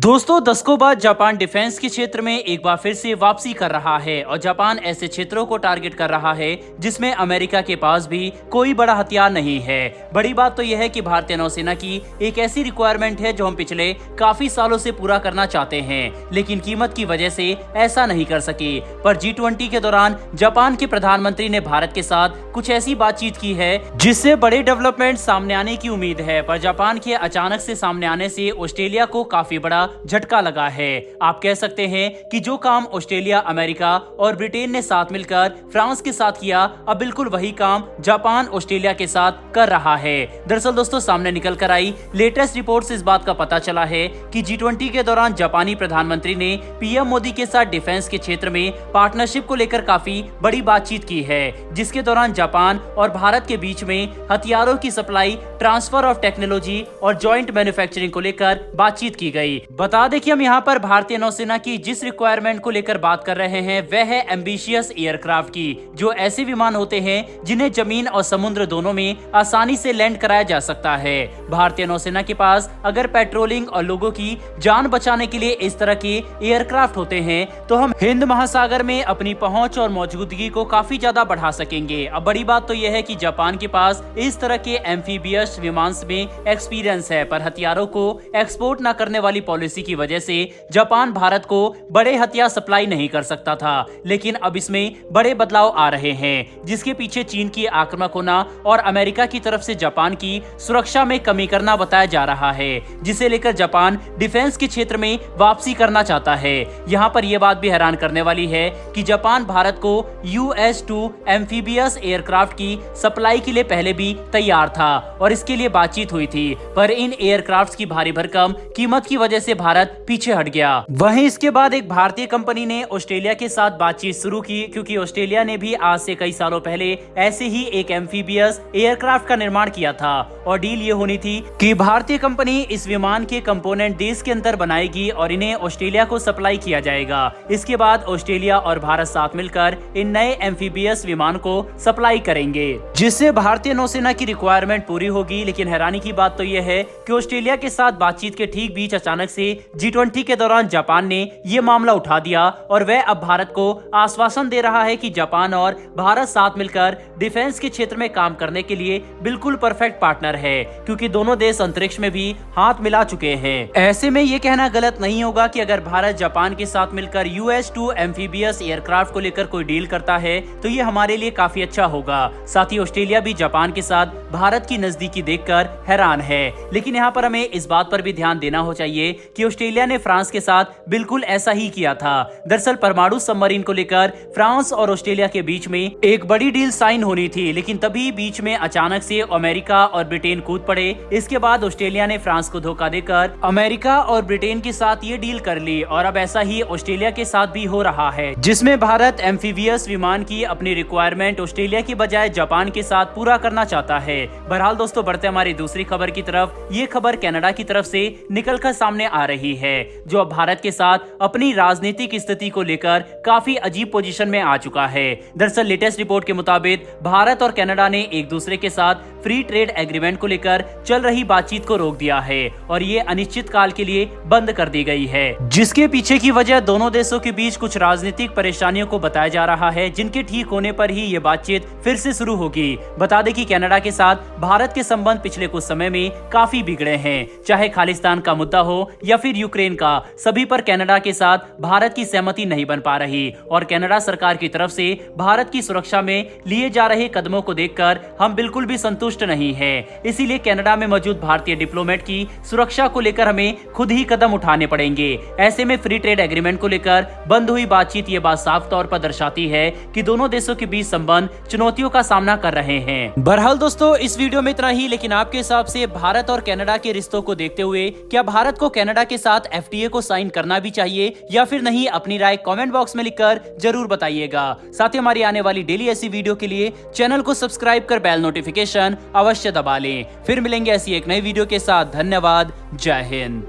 दोस्तों, दशकों बाद जापान डिफेंस के क्षेत्र में एक बार फिर से वापसी कर रहा है और जापान ऐसे क्षेत्रों को टारगेट कर रहा है जिसमें अमेरिका के पास भी कोई बड़ा हथियार नहीं है। बड़ी बात तो यह है कि भारतीय नौसेना की एक ऐसी रिक्वायरमेंट है जो हम पिछले काफी सालों से पूरा करना चाहते हैं, लेकिन कीमत की वजह से ऐसा नहीं कर सके। पर G20 के दौरान जापान के प्रधानमंत्री ने भारत के साथ कुछ ऐसी बातचीत की है जिससे बड़े डेवलपमेंट सामने आने की उम्मीद है। पर जापान के अचानक से सामने आने से ऑस्ट्रेलिया को काफी बड़ा झटका लगा है। आप कह सकते हैं कि जो काम ऑस्ट्रेलिया, अमेरिका और ब्रिटेन ने साथ मिलकर फ्रांस के साथ किया, अब बिल्कुल वही काम जापान ऑस्ट्रेलिया के साथ कर रहा है। दरअसल दोस्तों, सामने निकल कर आई लेटेस्ट रिपोर्ट से इस बात का पता चला है कि G20 के दौरान जापानी प्रधानमंत्री ने पीएम मोदी के साथ डिफेंस के क्षेत्र में पार्टनरशिप को लेकर काफी बड़ी बातचीत की है, जिसके दौरान जापान और भारत के बीच में हथियारों की सप्लाई, ट्रांसफर ऑफ टेक्नोलॉजी और जॉइंट मैन्युफैक्चरिंग को लेकर बातचीत की गई। बता दें कि हम यहाँ पर भारतीय नौसेना की जिस रिक्वायरमेंट को लेकर बात कर रहे हैं वह है एम्बिशियस एयरक्राफ्ट की, जो ऐसे विमान होते हैं जिन्हें जमीन और समुद्र दोनों में आसानी से लैंड कराया जा सकता है। भारतीय नौसेना के पास अगर पेट्रोलिंग और लोगों की जान बचाने के लिए इस तरह के एयरक्राफ्ट होते हैं तो हम हिंद महासागर में अपनी पहुंच और मौजूदगी को काफी ज्यादा बढ़ा सकेंगे। अब बड़ी बात तो यह है कि जापान के पास इस तरह के एम्फीबियस विमान में एक्सपीरियंस है, पर हथियारों को एक्सपोर्ट न करने वाली पॉलिसी की वजह से जापान भारत को बड़े हथियार सप्लाई नहीं कर सकता था। लेकिन अब इसमें बड़े बदलाव आ रहे हैं, जिसके पीछे चीन की आक्रामक होना और अमेरिका की तरफ से जापान की सुरक्षा में कमी करना बताया जा रहा है, जिसे लेकर जापान डिफेंस के क्षेत्र में वापसी करना चाहता है। यहाँ पर यह बात भी हैरान करने वाली है कि जापान भारत को US-2 एम्फीबियस एयरक्राफ्ट की सप्लाई के लिए पहले भी तैयार था और इसके लिए बातचीत हुई थी, पर इन एयरक्राफ्ट की भारी भरकम कीमत की वजह से भारत पीछे हट गया। वहीं इसके बाद एक भारतीय कंपनी ने ऑस्ट्रेलिया के साथ बातचीत शुरू की, क्योंकि ऑस्ट्रेलिया ने भी आज से कई सालों पहले ऐसे ही एक एम्फीबियस एयरक्राफ्ट का निर्माण किया था और डील ये होनी थी कि भारतीय कंपनी इस विमान के कंपोनेंट देश के अंदर बनाएगी और इन्हें ऑस्ट्रेलिया को सप्लाई किया जाएगा। इसके बाद ऑस्ट्रेलिया और भारत साथ मिलकर इन नए एम्फीबियस विमान को सप्लाई करेंगे, जिससे भारतीय नौसेना की रिक्वायरमेंट पूरी होगी। लेकिन हैरानी की बात तो यह है कि ऑस्ट्रेलिया के साथ बातचीत के ठीक बीच अचानक से G20 के दौरान जापान ने ये मामला उठा दिया और वह अब भारत को आश्वासन दे रहा है कि जापान और भारत साथ मिलकर डिफेंस के क्षेत्र में काम करने के लिए बिल्कुल परफेक्ट पार्टनर है, क्योंकि दोनों देश अंतरिक्ष में भी हाथ मिला चुके हैं। ऐसे में ये कहना गलत नहीं होगा कि अगर भारत जापान के साथ मिलकर US-2 एम्फीबियस एयरक्राफ्ट को लेकर कोई डील करता है तो ये हमारे लिए काफी अच्छा होगा। साथ ही ऑस्ट्रेलिया भी जापान के साथ भारत की नजदीकी देखकर हैरान है। लेकिन यहाँ पर हमें इस बात पर भी ध्यान देना हो चाहिए कि ऑस्ट्रेलिया ने फ्रांस के साथ बिल्कुल ऐसा ही किया था। दरअसल परमाणु सबमरीन को लेकर फ्रांस और ऑस्ट्रेलिया के बीच में एक बड़ी डील साइन होनी थी, लेकिन तभी बीच में अचानक से अमेरिका और ब्रिटेन कूद पड़े। इसके बाद ऑस्ट्रेलिया ने फ्रांस को धोखा देकर अमेरिका और ब्रिटेन के साथ ये डील कर ली और अब ऐसा ही ऑस्ट्रेलिया के साथ भी हो रहा है, जिसमें भारत एम्फीबियस विमान की अपनी रिक्वायरमेंट ऑस्ट्रेलिया की बजाय जापान के साथ पूरा करना चाहता है। बहरहाल दोस्तों, बढ़ते हमारी दूसरी खबर की तरफ। ये खबर कनाडा की तरफ से निकलकर सामने आ रही है, जो अब भारत के साथ अपनी राजनीतिक स्थिति को लेकर काफी अजीब पोजीशन में आ चुका है। दरअसल लेटेस्ट रिपोर्ट के मुताबिक भारत और कनाडा ने एक दूसरे के साथ फ्री ट्रेड एग्रीमेंट को लेकर चल रही बातचीत को रोक दिया है और ये अनिश्चित काल के लिए बंद कर दी गई है, जिसके पीछे की वजह दोनों देशों के बीच कुछ राजनीतिक परेशानियों को बताया जा रहा है, जिनके ठीक होने पर ही ये बातचीत फिर से शुरू होगी। बता दें कि कनाडा के साथ भारत के संबंध पिछले कुछ समय में काफी बिगड़े हैं, चाहे खालिस्तान का मुद्दा हो या फिर यूक्रेन का, सभी पर कनाडा के साथ भारत की सहमति नहीं बन पा रही और कनाडा सरकार की तरफ से भारत की सुरक्षा में लिए जा रहे कदमों को देखकर हम बिल्कुल भी संतुष्ट नहीं हैं। इसीलिए कनाडा में मौजूद भारतीय डिप्लोमेट की सुरक्षा को लेकर हमें खुद ही कदम उठाने पड़ेंगे। ऐसे में फ्री ट्रेड एग्रीमेंट को लेकर बंद हुई बातचीत ये बात साफ तौर पर दर्शाती है कि दोनों देशों के बीच संबंध चुनौतियों का सामना कर रहे हैं। बहरहाल दोस्तों, इस वीडियो में इतना ही, लेकिन आपके हिसाब से भारत और कनाडा के रिश्तों को देखते हुए क्या भारत को कनाडा के साथ FTA को साइन करना भी चाहिए या फिर नहीं? अपनी राय कमेंट बॉक्स में लिखकर जरूर बताइएगा। साथ ही हमारी आने वाली डेली ऐसी वीडियो के लिए चैनल को सब्सक्राइब कर बेल नोटिफिकेशन अवश्य दबा लें। फिर मिलेंगे ऐसी एक नई वीडियो के साथ। धन्यवाद। जय हिंद।